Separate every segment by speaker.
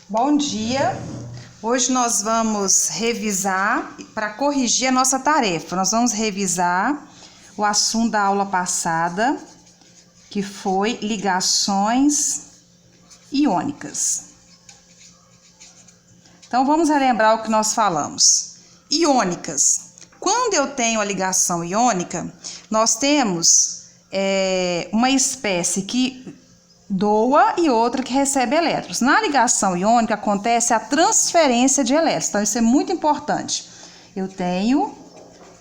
Speaker 1: Bom dia! Hoje nós vamos revisar, para corrigir a nossa tarefa, nós vamos revisar o assunto da aula passada, que foi ligações iônicas. Então vamos relembrar o que nós falamos. Iônicas. Quando eu tenho a ligação iônica, nós temos uma espécie que doa e outra que recebe elétrons. Na ligação iônica acontece a transferência de elétrons, então isso é muito importante. Eu tenho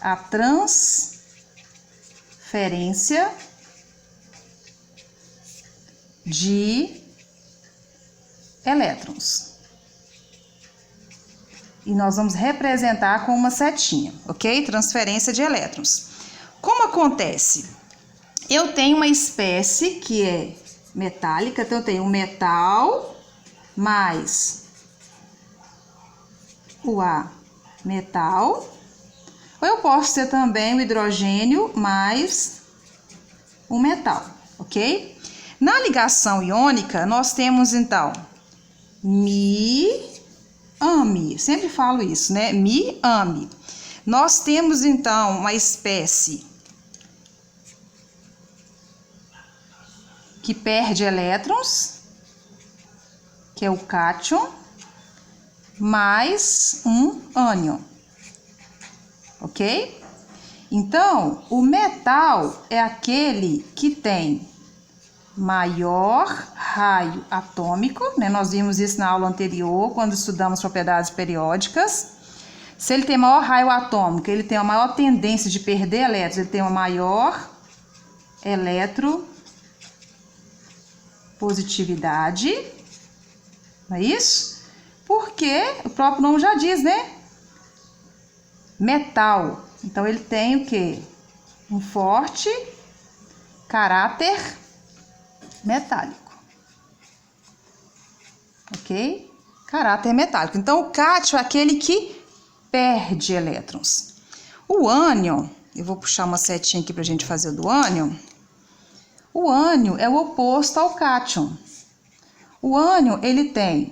Speaker 1: a transferência de elétrons. E nós vamos representar com uma setinha, ok? Transferência de elétrons. Como acontece? Eu tenho uma espécie que é metálica, então eu tenho o metal mais o A metal, ou eu posso ter também o hidrogênio mais o metal, ok? Na ligação iônica, nós temos então Mi-ame, sempre falo isso, né? Mi-ame. Nós temos então uma espécie que perde elétrons, que é o cátion, mais um ânion, ok? Então, o metal é aquele que tem maior raio atômico, né? Nós vimos isso na aula anterior, quando estudamos propriedades periódicas. Se ele tem maior raio atômico, ele tem a maior tendência de perder elétrons, ele tem uma maior eletropositividade, não é isso? Porque o próprio nome já diz, né? Metal. Então ele tem o quê? Um forte caráter metálico. Ok? Caráter metálico. Então o cátion é aquele que perde elétrons. O ânion, eu vou puxar uma setinha aqui para a gente fazer o do ânion. O ânion é o oposto ao cátion. O ânion, ele tem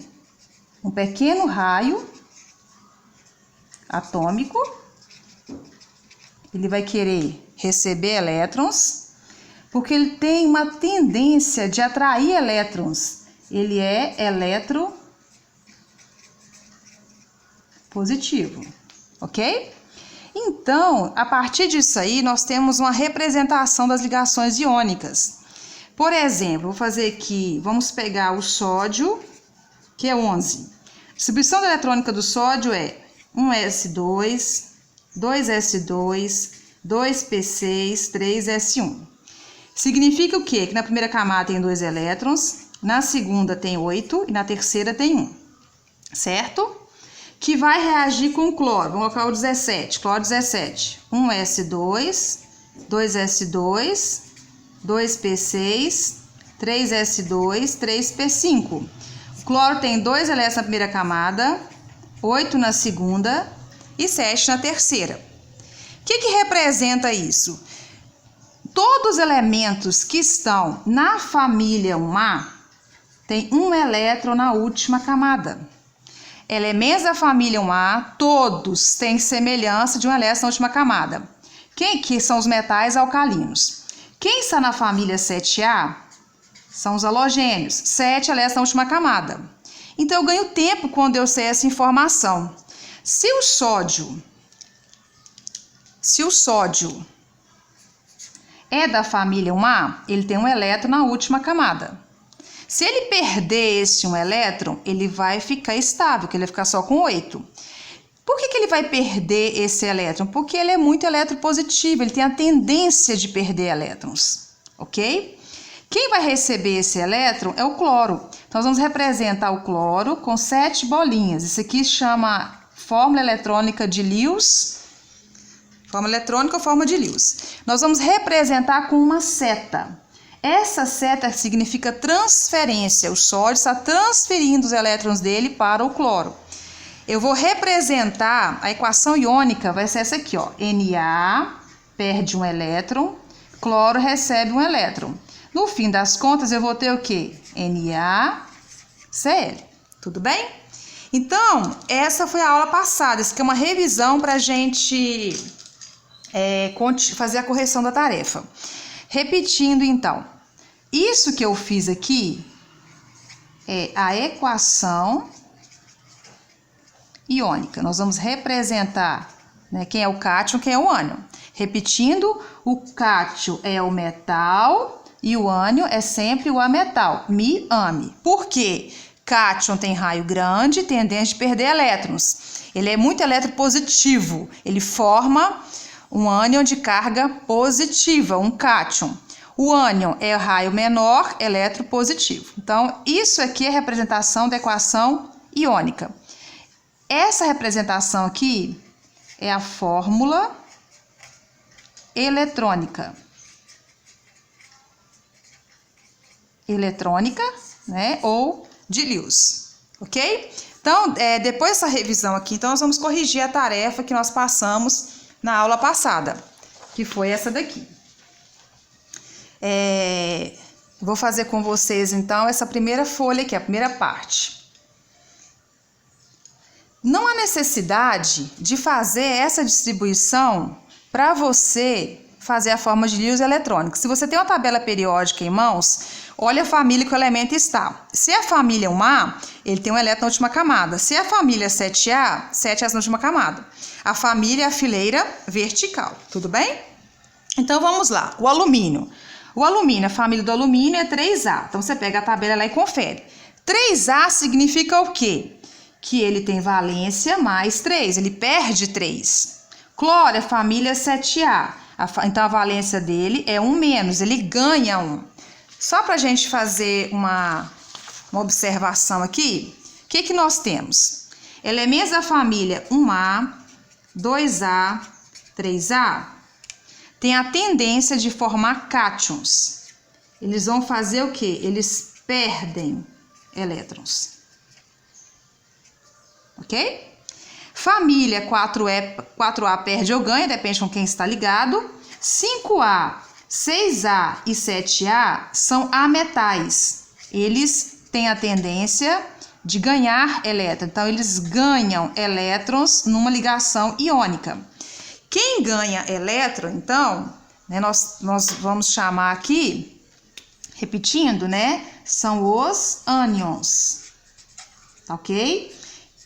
Speaker 1: um pequeno raio atômico, ele vai querer receber elétrons, porque ele tem uma tendência de atrair elétrons. Ele é eletropositivo, ok? Então, a partir disso aí, nós temos uma representação das ligações iônicas. Por exemplo, vou fazer aqui, vamos pegar o sódio, que é 11. A distribuição da eletrônica do sódio é 1s2, 2s2, 2p6, 3s1. Significa o quê? Que na primeira camada tem 2 elétrons, na segunda tem 8 e na terceira tem 1, certo? Que vai reagir com o cloro. Vamos colocar o 17, cloro 17. 1s2, 2s2, 2p6, 3s2, 3p5. O cloro tem 2 elétrons na primeira camada, 8 na segunda e 7 na terceira. O que representa isso? Todos os elementos que estão na família 1A têm um elétron na última camada. Elementos da família 1A, todos têm semelhança de um elétron na última camada. Que são os metais alcalinos. Quem está na família 7A são os halogênios, 7 elétrons na última camada. Então eu ganho tempo quando eu sei essa informação. Se o sódio é da família 1A, ele tem um elétron na última camada. Se ele perder esse um elétron, ele vai ficar estável, que ele vai ficar só com 8. Por que ele vai perder esse elétron? Porque ele é muito eletropositivo, ele tem a tendência de perder elétrons, ok? Quem vai receber esse elétron é o cloro. Então, nós vamos representar o cloro com 7 bolinhas. Isso aqui chama fórmula eletrônica de Lewis. Fórmula eletrônica ou forma de Lewis. Nós vamos representar com uma seta. Essa seta significa transferência. O sódio está transferindo os elétrons dele para o cloro. Eu vou representar, a equação iônica vai ser essa aqui, ó. Na perde um elétron, cloro recebe um elétron. No fim das contas, eu vou ter o quê? NaCl. Tudo bem? Então, essa foi a aula passada. Isso aqui é uma revisão para a gente fazer a correção da tarefa. Repetindo, então. Isso que eu fiz aqui é a equação iônica. Nós vamos representar, né, quem é o cátion, quem é o ânion. Repetindo, o cátion é o metal e o ânion é sempre o ametal. Mi-ame. Por quê? Cátion tem raio grande, tendência de perder elétrons. Ele é muito eletropositivo. Ele forma um ânion de carga positiva, um cátion. O ânion é raio menor, eletropositivo. Então, isso aqui é a representação da equação iônica. Essa representação aqui é a fórmula eletrônica. Eletrônica, né? Ou de Lewis, ok? Então, depois dessa revisão aqui, então nós vamos corrigir a tarefa que nós passamos na aula passada, que foi essa daqui. Vou fazer com vocês, então, essa primeira folha aqui, a primeira parte. Não há necessidade de fazer essa distribuição para você fazer a forma de Lewis eletrônica. Se você tem uma tabela periódica em mãos, olha a família que o elemento está. Se a família é 1A, ele tem um elétron na última camada. Se a família é 7A, 7 As na última camada. A família é a fileira vertical, tudo bem? Então, vamos lá. O alumínio. O alumínio, a família do alumínio é 3A. Então, você pega a tabela lá e confere. 3A significa o quê? Que ele tem valência mais 3, ele perde 3. Cloro é família 7A. Então, a valência dele é 1 menos, ele ganha 1. Só para a gente fazer uma observação aqui, o que nós temos? Elementos da família 1A, 2A, 3A, tem a tendência de formar cátions. Eles vão fazer o quê? Eles perdem elétrons. Ok? Família 4A perde ou ganha, depende com quem está ligado. 5A, 6A e 7A são ametais. Eles têm a tendência de ganhar elétrons. Então, eles ganham elétrons numa ligação iônica. Quem ganha elétron, então, né, nós vamos chamar aqui, repetindo, né? São os ânions. Ok?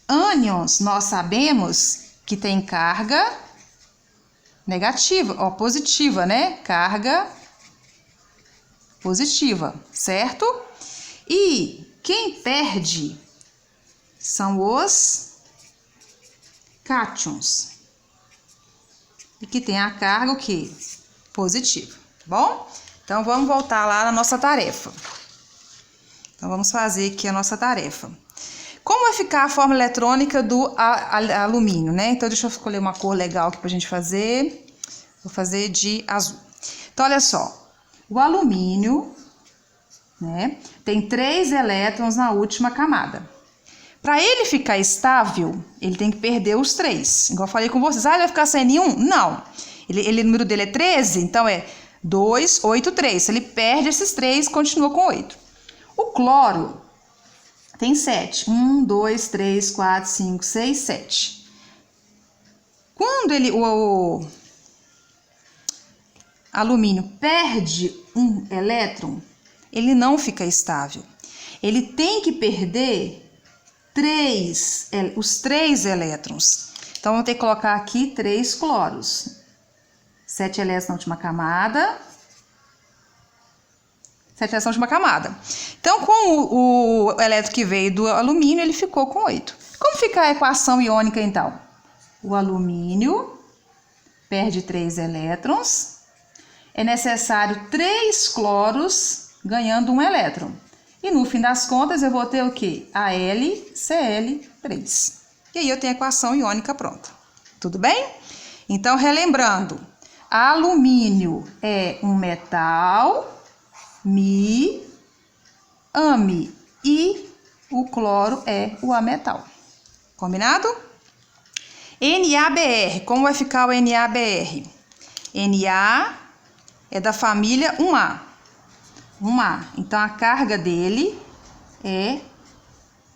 Speaker 1: Ânions, nós sabemos que tem carga negativa, ó, positiva, né? Carga positiva, certo? E quem perde são os cátions. E que tem a carga o quê? Positiva, tá bom? Então, vamos voltar lá na nossa tarefa. Então, vamos fazer aqui a nossa tarefa. Como vai ficar a fórmula eletrônica do alumínio, né? Então, deixa eu escolher uma cor legal aqui pra gente fazer. Vou fazer de azul. Então, olha só. O alumínio, né, tem 3 elétrons na última camada. Para ele ficar estável, ele tem que perder os 3. Igual eu falei com vocês. Ah, ele vai ficar sem nenhum? Não. O número dele é 13, então é 2, 8, 3. Se ele perde esses 3, continua com 8. O cloro tem 7. 1, 2, 3, 4, 5, 6, 7. Quando o alumínio perde um elétron, ele não fica estável. Ele tem que perder os 3 elétrons. Então, vamos ter que colocar aqui 3 cloros. 7 elétrons na última camada. 7 elétrons na última camada. Então, com o elétron que veio do alumínio, ele ficou com 8. Como fica a equação iônica, então? O alumínio perde 3 elétrons. É necessário 3 cloros ganhando um elétron. E no fim das contas, eu vou ter o quê? AlCl3. E aí eu tenho a equação iônica pronta. Tudo bem? Então, relembrando, alumínio é um metal, Mi, ame, e o cloro é o ametal. Combinado? NaBr, como vai ficar o NaBr? Na é da família 1A. 1A. Então, a carga dele é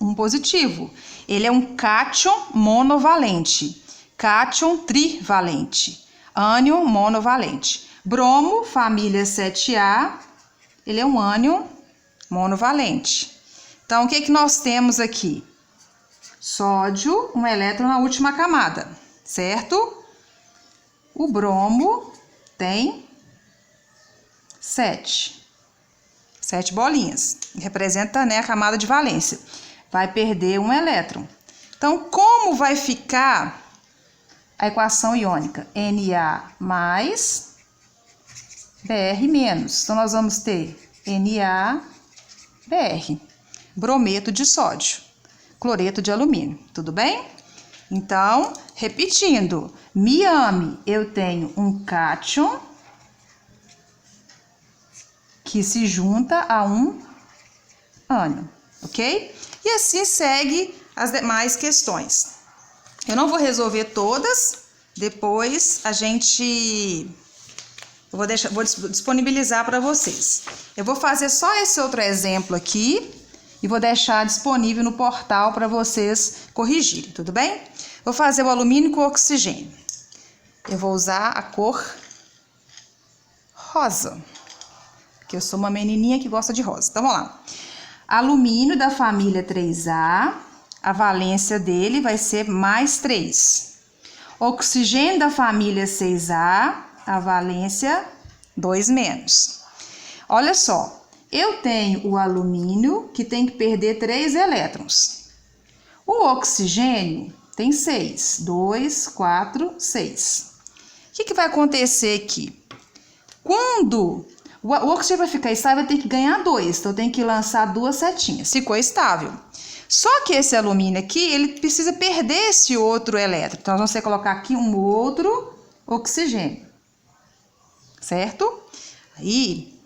Speaker 1: um positivo. Ele é um cátion monovalente, cátion trivalente, ânion monovalente. Bromo, família 7A, ele é um ânion monovalente. Então, o que nós temos aqui? Sódio, um elétron na última camada, certo? O bromo tem 7 bolinhas, representa, né, a camada de valência. Vai perder um elétron. Então, como vai ficar a equação iônica? Na mais Br menos. Então, nós vamos ter NaBr, brometo de sódio, cloreto de alumínio, tudo bem? Então, repetindo, miame, eu tenho um cátion que se junta a um ânion, ok? E assim segue as demais questões. Eu não vou resolver todas, depois eu vou disponibilizar para vocês. Eu vou fazer só esse outro exemplo aqui e vou deixar disponível no portal para vocês corrigirem, tudo bem? Vou fazer o alumínio com oxigênio. Eu vou usar a cor rosa, porque eu sou uma menininha que gosta de rosa. Então, vamos lá. Alumínio da família 3A, a valência dele vai ser mais 3. Oxigênio da família 6A, a valência 2 menos. Olha só, eu tenho o alumínio que tem que perder 3 elétrons. O oxigênio tem 6. 2, 4, 6. O que vai acontecer aqui? Quando o oxigênio vai ficar estável, vai ter que ganhar 2. Então, eu tenho que lançar 2 setinhas. Ficou estável. Só que esse alumínio aqui, ele precisa perder esse outro elétron. Então, nós vamos colocar aqui um outro oxigênio. Certo? Aí,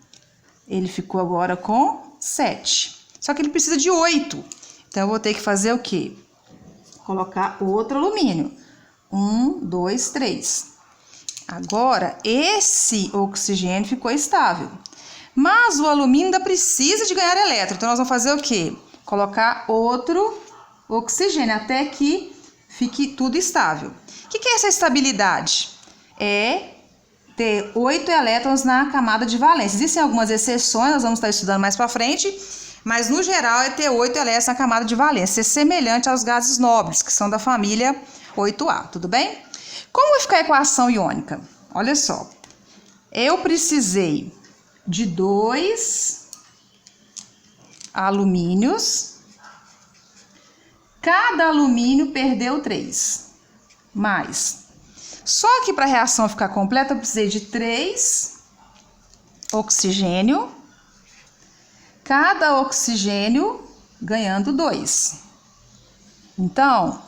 Speaker 1: ele ficou agora com 7. Só que ele precisa de 8. Então, eu vou ter que fazer o quê? Colocar outro alumínio. 1, 2, 3. Agora, esse oxigênio ficou estável. Mas o alumínio ainda precisa de ganhar elétron. Então, nós vamos fazer o quê? Colocar outro oxigênio até que fique tudo estável. O que é essa estabilidade? É ter 8 elétrons na camada de valência. Existem algumas exceções, nós vamos estar estudando mais para frente, mas no geral é ter 8 elétrons na camada de valência, semelhante aos gases nobres, que são da família 8A, tudo bem? Como vai ficar a equação iônica? Olha só, eu precisei de 2 alumínios, cada alumínio perdeu 3, mais. Só que para a reação ficar completa, eu precisei de 3 oxigênio, cada oxigênio ganhando 2. Então,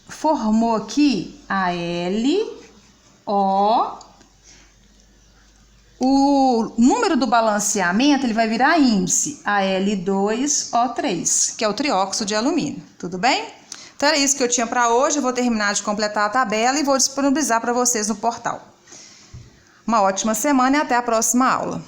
Speaker 1: formou aqui a LO. O número do balanceamento ele vai virar índice, Al2O3, que é o trióxido de alumínio, tudo bem? Então, era isso que eu tinha para hoje. Eu vou terminar de completar a tabela e vou disponibilizar para vocês no portal. Uma ótima semana e até a próxima aula.